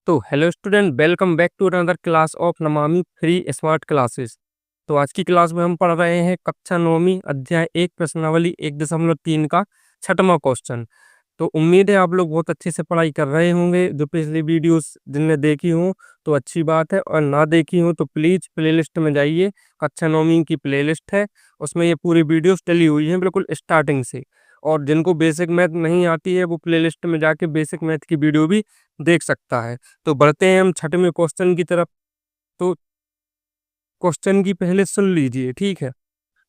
तो hello student, welcome back to another class of Namami free smart classes. तो आज की क्लास में हम पढ़ रहे हैं कक्षा 9वीं अध्याय 1 प्रश्नावली 1.3 का छठवां क्वेश्चन। तो उम्मीद है आप लोग बहुत अच्छे से पढ़ाई कर रहे होंगे। जो पिछली वीडियोस जिनने देखी हो तो अच्छी बात है, और ना देखी हो तो प्लीज़ प्लेलिस्ट में जाइए। कक्षा 9वीं की प्लेलिस्ट है, उसमें ये पूरी वीडियोस डली हुई हैं बिल्कुल स्टार्टिंग से। और जिनको बेसिक मैथ नहीं आती है वो प्लेलिस्ट में जाके बेसिक मैथ की वीडियो भी देख सकता है। तो बढ़ते हैं हम छठवें क्वेश्चन की तरफ। तो क्वेश्चन की पहले सुन लीजिए, ठीक है।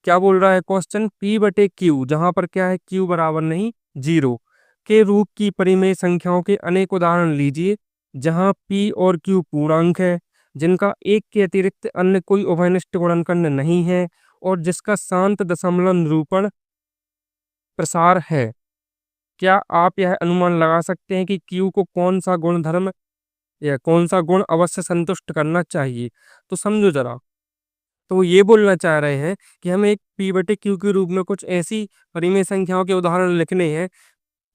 क्या बोल रहा है क्वेश्चन, P बटे Q, जहां पर क्या है Q बराबर नहीं 0 के रूप की परिमेय संख्याओं के अनेक उदाहरण लीजिए जहां P और Q पूर्णांक है, जिनका एक के अतिरिक्त अन्य कोई उभयनिष्ठ गुणनखंड नहीं है और जिसका शांत दशमलव निरूपण प्रसार है। क्या आप यह अनुमान लगा सकते हैं कि Q को कौन सा गुणधर्म या कौन सा गुण अवश्य संतुष्ट करना चाहिए? तो समझो जरा। तो वो ये बोलना चाह रहे हैं कि हमें एक P बटे Q के रूप में कुछ ऐसी परिमेय संख्याओं के उदाहरण लिखने हैं।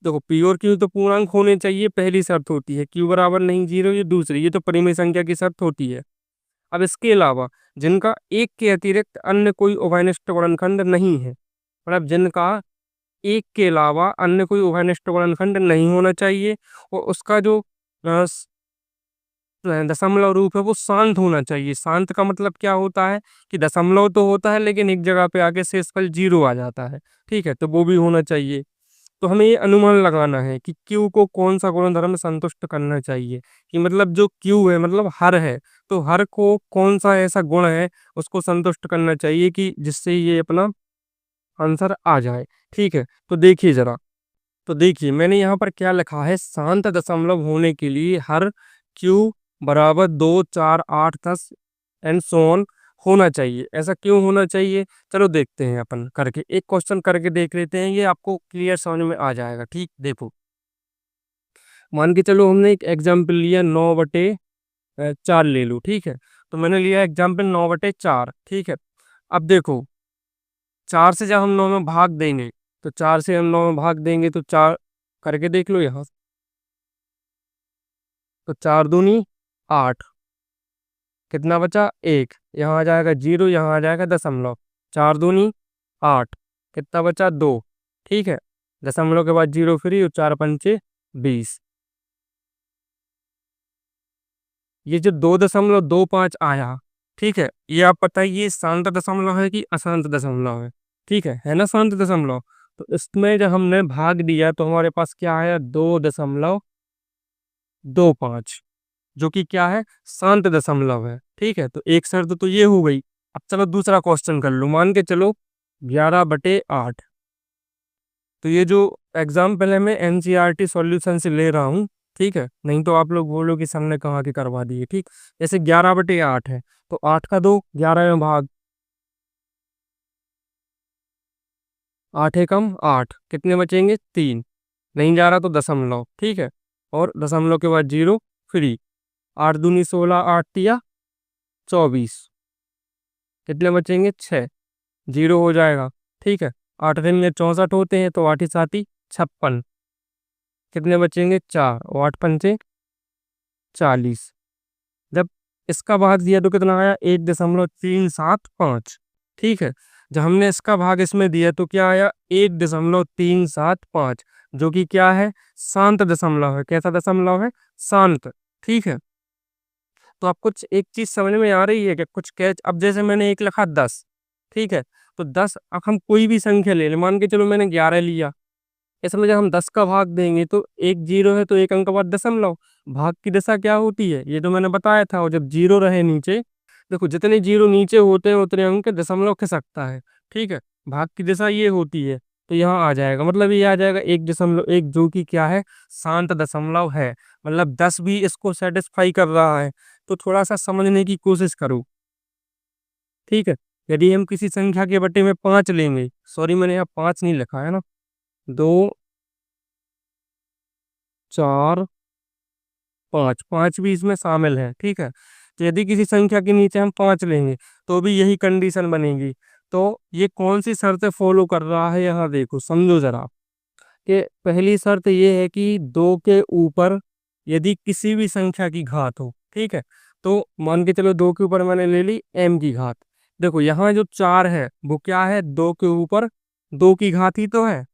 देखो, P और Q तो पूर्णांक होने चाहिए, पहली शर्त होती है। Q बराबर नहीं 0, ये दूसरी, ये तो परिमेय संख्या की शर्त होती है। अब इसके अलावा जिनका एक के अतिरिक्त अन्य कोई उभयनिष्ठ गुणनखंड नहीं है, मतलब जिनका एक के अलावा अन्य कोई उभयनिष्ठ गुणनखंड नहीं होना चाहिए, और उसका जो दशमलव रूप है वो शांत होना चाहिए। शांत का मतलब क्या होता है कि दशमलव तो होता है लेकिन एक जगह पे आके शेषफल 0 आ जाता है, ठीक है, तो वो भी होना चाहिए। तो हमें ये अनुमान लगाना है कि Q को कौन सा गुणधर्म संतुष्ट करना चाहिए, कि मतलब जो Q है मतलब हर है, तो हर को कौन सा ऐसा गुण है उसको संतुष्ट करना चाहिए कि जिससे ये अपना आंसर आ जाए। ठीक है, तो देखिए जरा। तो देखिए मैंने यहाँ पर क्या लिखा है, शांत दशमलव होने के लिए हर Q बराबर 2, 4, 8, 10 एंड सो ऑन होना चाहिए। ऐसा क्यों होना चाहिए, चलो देखते हैं अपन करके। एक क्वेश्चन करके देख लेते हैं, ये आपको क्लियर समझ में आ जाएगा। ठीक, देखो, मान के चलो हमने एक एग्जाम्पल लिया 9/4 ले लो, ठीक है। तो मैंने लिया एग्जाम्पल 9/4, ठीक है। अब देखो, 4 से जब हम 9 में भाग देंगे, तो 4 से हम 9 में भाग देंगे तो 4 करके देख लो यहाँ। तो 4 दूनी 8, कितना बचा 1, यहाँ आ जाएगा 0, यहाँ आ जाएगा दशमलव। 4 दूनी 8, कितना बचा 2, ठीक है। दशमलव के बाद 0 फ्री और 4 पंचे 20। ये जो 2.25 आया, ठीक है, ये आप बताइए शांत दशमलव है कि अशांत दशमलव है? ठीक है ना, शांत दशमलव। तो इसमें जब हमने भाग दिया तो हमारे पास क्या आया, 2.25, जो कि क्या है, शांत दशमलव है। ठीक है, तो एक शर्त तो ये हो गई। अब चलो दूसरा क्वेश्चन कर लो, मान के चलो 11/8। तो ये जो एग्जाम्पल है मैं NCERT सॉल्यूशन से ले रहा हूँ, ठीक है, नहीं तो आप लोग बोलो कि हमने कहाँ के करवा दिए। ठीक, जैसे 11/8 है तो 8 का 2, 11 में भाग, 8 एकम 8, कितने बचेंगे 3, नहीं जा रहा तो दशमलव, ठीक है, और दशमलव के बाद 0 फ्री। 8 दूनी 16, 8 तिया 24, कितने बचेंगे 6, 0 हो जाएगा, ठीक है। 8 दिन में 64 होते हैं तो 8 ही 7 ही 56, कितने बचेंगे 4, और 8 पंचे 40। जब इसका भाग दिया तो कितना आया, 1.375, ठीक है। जब हमने इसका भाग इसमें दिया तो क्या आया, 1.375, जो कि क्या है, शांत दशमलव है। कैसा दशमलव है, शांत, ठीक है। तो आप कुछ एक चीज समझ में आ रही है कि कुछ कैच। अब जैसे मैंने एक लिखा 10, ठीक है, तो 10, अब हम कोई भी संख्या ले लें, मान के चलो मैंने 11 लिया, इसमें जब हम 10 का भाग देंगे तो एक 0 है तो एक अंक के बाद दशमलव। भाग की दशा क्या होती है, ये तो मैंने बताया था। और जब 0 रहे नीचे, देखो जितने 0 नीचे होते हैं उतने अंक दशमलव खिसकता है, ठीक है। भाग की दशा ये होती है, तो यहाँ आ जाएगा, मतलब ये आ जाएगा 1.1, जो कि क्या है, शांत दशमलव है। मतलब 10 भी इसको सेटिस्फाई कर रहा है। तो थोड़ा सा समझने की कोशिश करो, ठीक है। यदि हम किसी संख्या के बटे में 5 लेंगे, सॉरी मैंने यहाँ 5 नहीं लिखा है ना, 2, 4, 5, 5 भी इसमें शामिल है, ठीक है। तो यदि किसी संख्या के नीचे हम 5 लेंगे तो भी यही कंडीशन बनेगी। तो ये कौन सी शर्तें फॉलो कर रहा है, यहाँ देखो, समझो जरा। कि पहली शर्त ये है कि 2 के ऊपर यदि किसी भी संख्या की घात हो, ठीक है। तो मान के चलो 2 के ऊपर मैंने ले ली m की घात। देखो यहाँ जो 4 है वो क्या है, 2 के ऊपर 2 की घात ही तो है।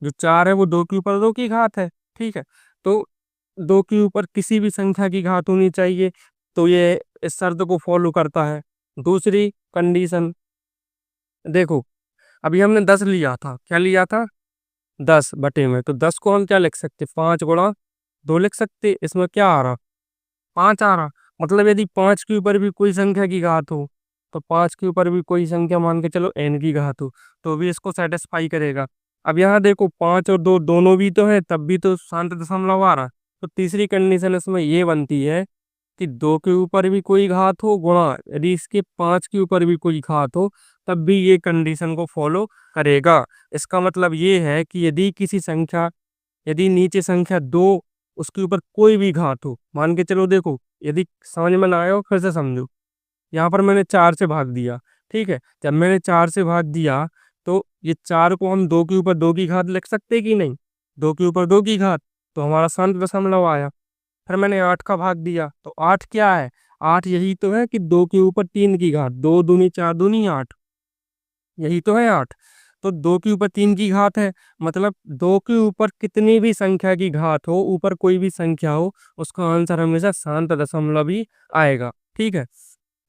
जो 4 है वो 2 के ऊपर 2 की घात है, ठीक है। तो 2 के ऊपर किसी भी संख्या की घात होनी चाहिए, तो ये इस शर्त को फॉलो करता है। दूसरी कंडीशन देखो, अभी हमने 10 लिया था, क्या लिया था, 10 बटे में, तो 10 को हम क्या लिख सकते, 5 गुणा 2 लिख सकते। इसमें क्या आ रहा, 5 आ रहा। मतलब यदि 5 के ऊपर भी कोई संख्या की घात हो, तो 5 के ऊपर भी कोई संख्या मान के चलो n की घात हो, तो भी इसको सेटिस्फाई करेगा। अब यहाँ देखो 5 और 2 दोनों भी तो है, तब भी तो शांत दशमलव आ रहा। तो तीसरी कंडीशन इसमें ये बनती है कि 2 के ऊपर भी कोई घात हो गुणा यदि इसके 5 के ऊपर भी कोई घात हो, तब भी ये कंडीशन को फॉलो करेगा। इसका मतलब ये है कि यदि किसी संख्या, यदि नीचे संख्या 2 उसके ऊपर कोई भी घात हो, मान के चलो देखो, यदि समझ में ना आए हो फिर से समझो। यहाँ पर मैंने 4 से भाग दिया, ठीक है। जब मैंने 4 से भाग दिया, तो ये 4 को हम 2 के ऊपर 2 की घात लिख सकते कि नहीं, 2 के ऊपर 2 की घात, तो हमारा शांत दशमलव आया। फिर मैंने 8 का भाग दिया, तो 8 क्या है, 8 यही तो है कि 2 के ऊपर 3 की घात, 2 दूनी 4 दूनी 8, यही तो है 8। तो 2 के ऊपर 3 की घात है, मतलब 2 के ऊपर कितनी भी संख्या की घात हो, ऊपर कोई भी संख्या हो, उसका आंसर हमेशा शांत दशमलव ही आएगा, ठीक है।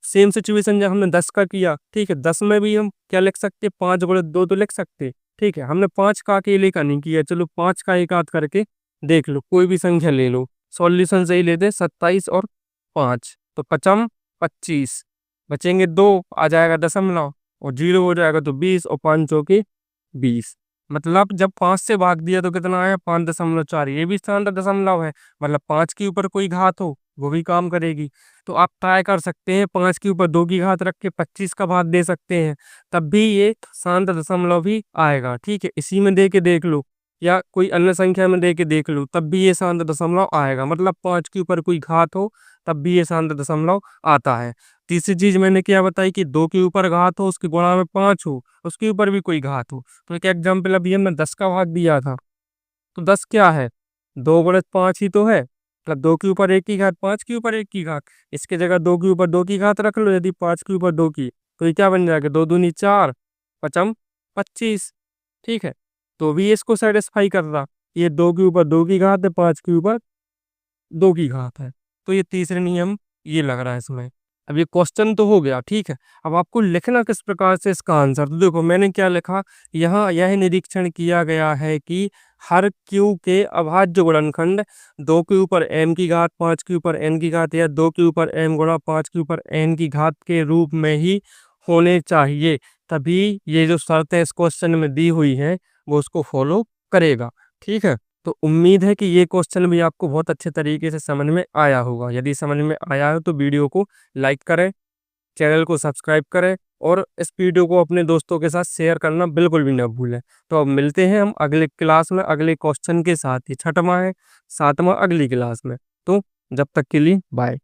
सेम सिचुएशन जब हमने 10 का किया, ठीक है, 10 में भी हम क्या लिख सकते, 5 गुणे 2 तो लिख सकते, ठीक है। हमने 5 का अकेले का नहीं किया, चलो 5 का एक आध करके देख लो, कोई भी संख्या ले लो, सॉल्यूशन से ही ले दे, 27 और 5, तो पचम 25, बचेंगे 2, आ जाएगा दशमलव, और 0 हो जाएगा तो 20, और 5 चौके 20। मतलब जब 5 से भाग दिया तो कितना आया, 5.4, ये भी शांत दशमलव है। मतलब 5 के ऊपर कोई घात हो वो भी काम करेगी। तो आप ट्राई कर सकते हैं, 5 के ऊपर 2 की घात रख के 25 का भाग दे सकते हैं, तब भी ये शांत दशमलव ही आएगा, ठीक है। इसी में दे के देख लो या कोई अन्य संख्या में दे के देख लो, तब भी ये शांत दशमलव आएगा। मतलब 5 के ऊपर कोई घात हो तब भी ये शांत दशमलव आता है। तीसरी चीज मैंने क्या बताई कि 2 के ऊपर घात हो, उसके गुणा में 5 हो, उसके ऊपर भी कोई घात हो। तो एक एग्जाम्पल अभी हमने 10 का भाग दिया था, तो 10 क्या है, 2 गुणे 5 ही तो है। मतलब 2 के ऊपर 1 की घात, 5 के ऊपर 1 की घात, इसके जगह 2 के ऊपर 2 की घात रख लो, यदि 5 के ऊपर 2 की, तो ये क्या बन जाएगा, 2 दूनी 4, पचम 25, ठीक है। तो भी इसको सेटिस्फाई कर रहा, ये 2 के ऊपर 2 की घात है, 5 के ऊपर 2 की घात है, तो ये तीसरे नियम ये लग रहा है इसमें। अब ये क्वेश्चन तो हो गया, ठीक है। अब आपको लिखना किस प्रकार से इसका आंसर, तो देखो मैंने क्या लिखा, यहाँ यह निरीक्षण किया गया है कि हर क्यू के अभाज्य गुणनखंड 2 के ऊपर m की घात 5 के ऊपर n की घात या 2 के ऊपर m गुणा 5 के ऊपर n की घात के रूप में ही होने चाहिए, तभी ये जो शर्तें इस क्वेश्चन में दी हुई है वो उसको फॉलो करेगा, ठीक है। तो उम्मीद है कि ये क्वेश्चन भी आपको बहुत अच्छे तरीके से समझ में आया होगा। यदि समझ में आया हो तो वीडियो को लाइक करें, चैनल को सब्सक्राइब करें, और इस वीडियो को अपने दोस्तों के साथ शेयर करना बिल्कुल भी ना भूलें। तो अब मिलते हैं हम अगले क्लास में अगले क्वेश्चन के साथ ही, छठवां है, सातवां अगली क्लास में। तो जब तक के लिए बाय।